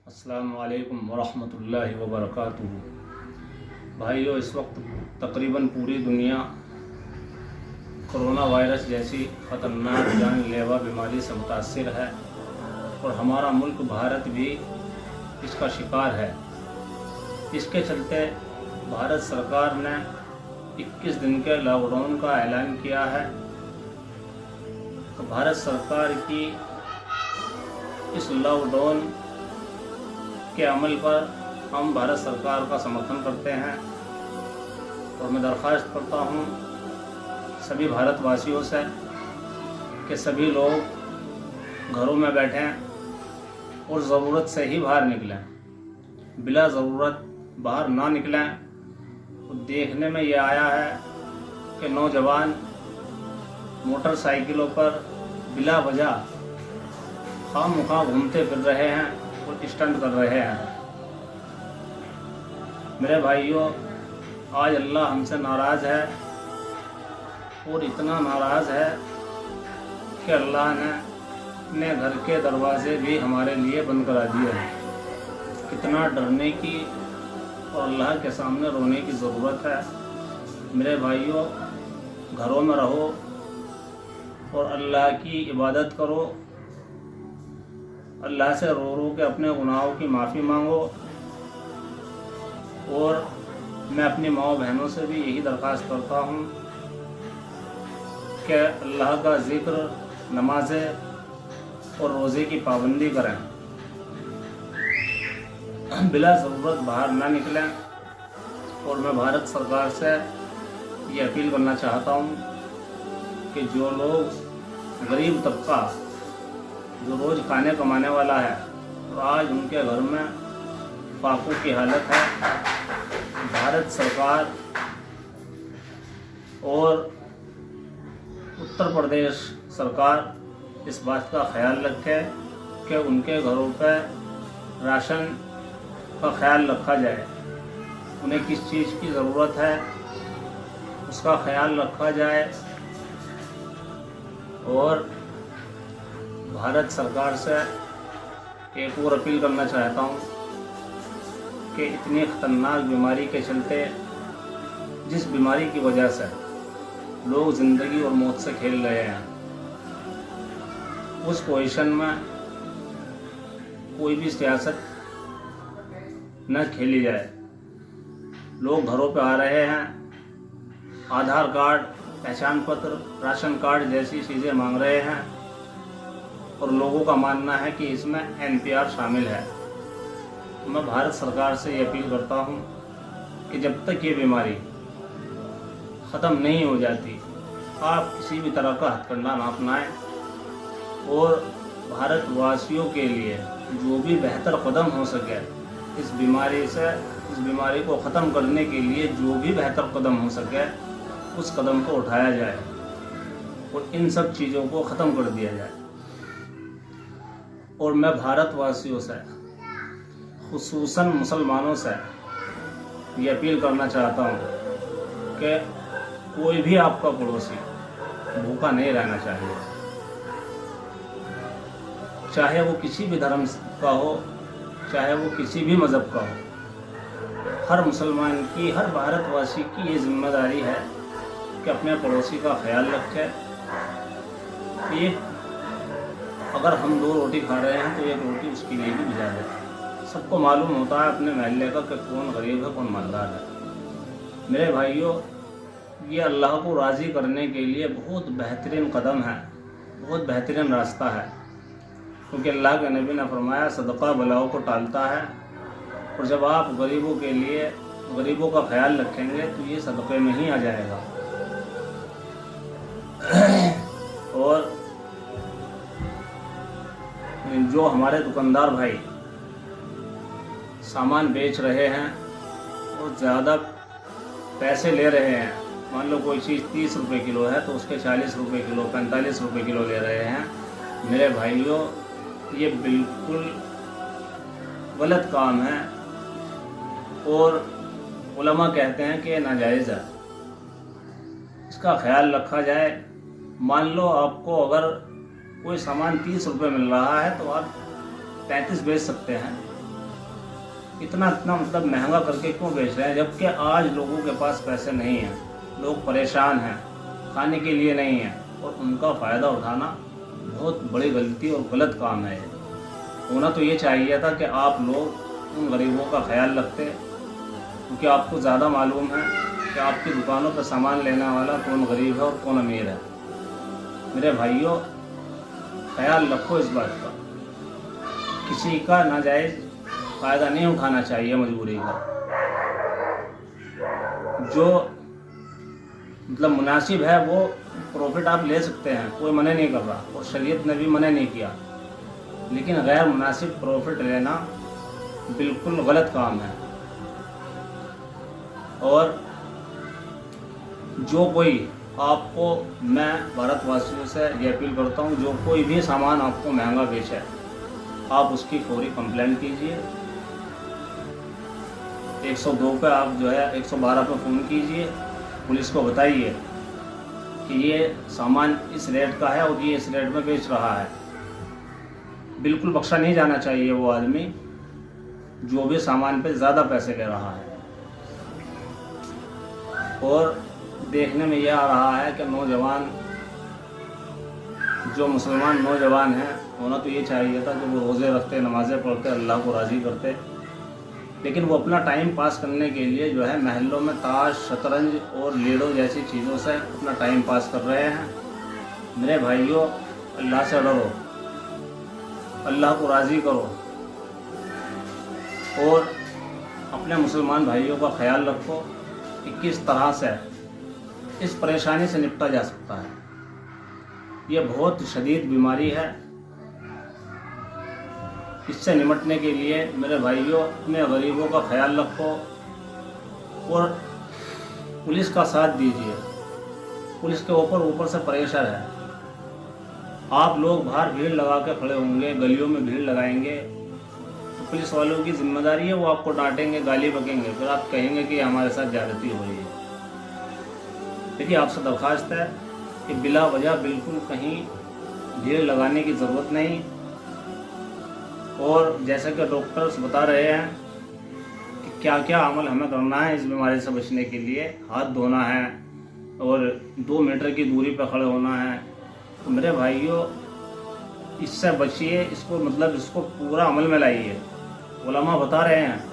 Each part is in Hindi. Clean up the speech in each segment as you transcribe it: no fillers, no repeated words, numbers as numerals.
अस्सलामु अलैकुम वरहमतुल्लाहि वबरकातुहू। भाइयों, इस वक्त तकरीबन पूरी दुनिया कोरोना वायरस जैसी ख़तरनाक जानलेवा बीमारी से मुतासिर है और हमारा मुल्क भारत भी इसका शिकार है। इसके चलते भारत सरकार ने 21 दिन के लॉकडाउन का ऐलान किया है। तो भारत सरकार की इस लॉकडाउन के अमल पर हम भारत सरकार का समर्थन करते हैं और मैं दरख्वास्त करता हूं सभी भारतवासियों से कि सभी लोग घरों में बैठें और ज़रूरत से ही बाहर निकलें, बिला ज़रूरत बाहर ना निकलें। तो देखने में ये आया है कि नौजवान मोटरसाइकिलों पर बिला वजह खामखा घूमते फिर रहे हैं और स्टंट कर रहे हैं। मेरे भाइयों, आज अल्लाह हमसे नाराज़ है और इतना नाराज़ है कि अल्लाह ने अपने घर के दरवाजे भी हमारे लिए बंद करा दिए हैं। कितना डरने की और अल्लाह के सामने रोने की ज़रूरत है। मेरे भाइयों, घरों में रहो और अल्लाह की इबादत करो, अल्लाह से रो रो के अपने गुनाहों की माफ़ी मांगो। और मैं अपनी माँ बहनों से भी यही दरख्वास्त करता हूँ कि अल्लाह का ज़िक्र, नमाज़ें और रोज़े की पाबंदी करें, बिला ज़रूरत बाहर ना निकलें। और मैं भारत सरकार से ये अपील करना चाहता हूँ कि जो लोग गरीब तबका जो रोज़ खाने कमाने वाला है तो आज उनके घर में फाकों की हालत है, भारत सरकार और उत्तर प्रदेश सरकार इस बात का ख्याल रखे कि उनके घरों पर राशन का ख्याल रखा जाए। उन्हें किस चीज़ की ज़रूरत है उसका ख्याल रखा जाए। और भारत सरकार से एक और अपील करना चाहता हूँ कि इतनी ख़तरनाक बीमारी के चलते, जिस बीमारी की वजह से लोग ज़िंदगी और मौत से खेल रहे हैं, उस पोजीशन में कोई भी सियासत न खेली जाए। लोग घरों पे आ रहे हैं, आधार कार्ड, पहचान पत्र, राशन कार्ड जैसी चीज़ें मांग रहे हैं और लोगों का मानना है कि इसमें NPR शामिल है। तो मैं भारत सरकार से ये अपील करता हूँ कि जब तक ये बीमारी ख़त्म नहीं हो जाती, आप किसी भी तरह का हथकंडा ना अपनाएं और भारतवासियों के लिए जो भी बेहतर कदम हो सके इस बीमारी को ख़त्म करने के लिए जो भी बेहतर कदम हो सके उस कदम को उठाया जाए और इन सब चीज़ों को ख़त्म कर दिया जाए। और मैं भारतवासियों से, खुसूसन मुसलमानों से ये अपील करना चाहता हूँ कि कोई भी आपका पड़ोसी भूखा नहीं रहना चाहिए, चाहे वो किसी भी धर्म का हो, चाहे वो किसी भी मज़हब का हो। हर मुसलमान की, हर भारतवासी की ये जिम्मेदारी है कि अपने पड़ोसी का ख्याल रखे। अगर हम 2 रोटी खा रहे हैं तो 1 रोटी उसके लिए भी भिजा दें। सबको मालूम होता है अपने महल्ले का कि कौन गरीब है, कौन मालदार है। मेरे भाइयों, ये अल्लाह को राज़ी करने के लिए बहुत बेहतरीन कदम है, बहुत बेहतरीन रास्ता है। क्योंकि अल्लाह के नबी ने फरमाया, सदका बलाओं को टालता है। और जब आप गरीबों का ख्याल रखेंगे तो ये सदक़े में ही आ जाएगा। और जो हमारे दुकानदार भाई सामान बेच रहे हैं और ज़्यादा पैसे ले रहे हैं, मान लो कोई चीज़ 30 रुपये किलो है तो उसके 40 रुपये किलो, 45 रुपये किलो ले रहे हैं, मेरे भाइयों ये बिल्कुल गलत काम है और उलमा कहते हैं कि नाजायज़ है। इसका ख्याल रखा जाए। मान लो आपको अगर कोई सामान 30 रुपये मिल रहा है तो आप 35 बेच सकते हैं, इतना इतना मतलब महंगा करके क्यों बेच रहे हैं, जबकि आज लोगों के पास पैसे नहीं हैं, लोग परेशान हैं, खाने के लिए नहीं है, और उनका फ़ायदा उठाना बहुत बड़ी गलती और गलत काम है। होना तो ये चाहिए था कि आप लोग उन गरीबों का ख्याल रखते, क्योंकि आपको ज़्यादा मालूम है कि आपकी दुकानों पर सामान लेने वाला कौन गरीब है और कौन अमीर है। मेरे भाइयों, ख्याल रखो इस बात का, किसी का नाजायज़ फ़ायदा नहीं उठाना चाहिए मजबूरी का। जो मतलब मुनासिब है वो प्रॉफिट आप ले सकते हैं, कोई मना नहीं कर रहा, और शरीयत ने भी मना नहीं किया, लेकिन गैर मुनासिब प्रॉफिट लेना बिल्कुल गलत काम है। और जो कोई आपको, मैं भारतवासियों से ये अपील करता हूँ, जो कोई भी सामान आपको महंगा बेचे, आप उसकी फौरी कंप्लेंट कीजिए। 102 पे आप जो है 112 पे फ़ोन कीजिए, पुलिस को बताइए कि ये सामान इस रेट का है और ये इस रेट में बेच रहा है। बिल्कुल बख्शा नहीं जाना चाहिए वो आदमी जो भी सामान पे ज़्यादा पैसे ले रहा है। और देखने में यह आ रहा है कि नौजवान, जो मुसलमान नौजवान हैं, होना तो ये चाहिए था कि वो रोज़े रखते, नमाज़ें पढ़ते, अल्लाह को राज़ी करते, लेकिन वो अपना टाइम पास करने के लिए जो है महलों में ताश, शतरंज और लूडो जैसी चीज़ों से अपना टाइम पास कर रहे हैं। मेरे भाइयों, अल्लाह से डरो, अल्लाह को राज़ी करो, और अपने मुसलमान भाइयों का ख्याल रखो कि किस तरह से इस परेशानी से निपटा जा सकता है। ये बहुत शदीद बीमारी है। इससे निपटने के लिए मेरे भाइयों, अपने गरीबों का ख्याल रखो और पुलिस का साथ दीजिए। पुलिस के ऊपर से प्रेशर है। आप लोग बाहर भीड़ लगा के खड़े होंगे, गलियों में भीड़ लगाएंगे, तो पुलिस वालों की जिम्मेदारी है, वो आपको डांटेंगे, गाली बकेंगे, फिर आप कहेंगे कि हमारे साथ ज्यादती हो रही है। देखिए, आपसे दरख्वास्त है कि बिला वजह बिल्कुल कहीं भीड़ लगाने की ज़रूरत नहीं। और जैसे कि डॉक्टर्स बता रहे हैं कि क्या क्या अमल हमें करना है इस बीमारी से बचने के लिए, हाथ धोना है और 2 मीटर की दूरी पर खड़े होना है। तो मेरे भाइयों, इससे बचिए, इसको पूरा अमल में लाइए। उलमा बता रहे हैं,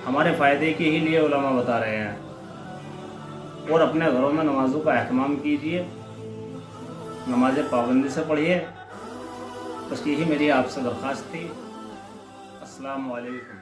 हमारे फ़ायदे के ही लिए उलमा बता रहे हैं। और अपने घरों में नमाज़ों का एहतमाम कीजिए, नमाज़ें पाबंदी से पढ़िए। बस यही मेरी आपसे दरख्वास्त थी। अस्सलाम वालेकुम।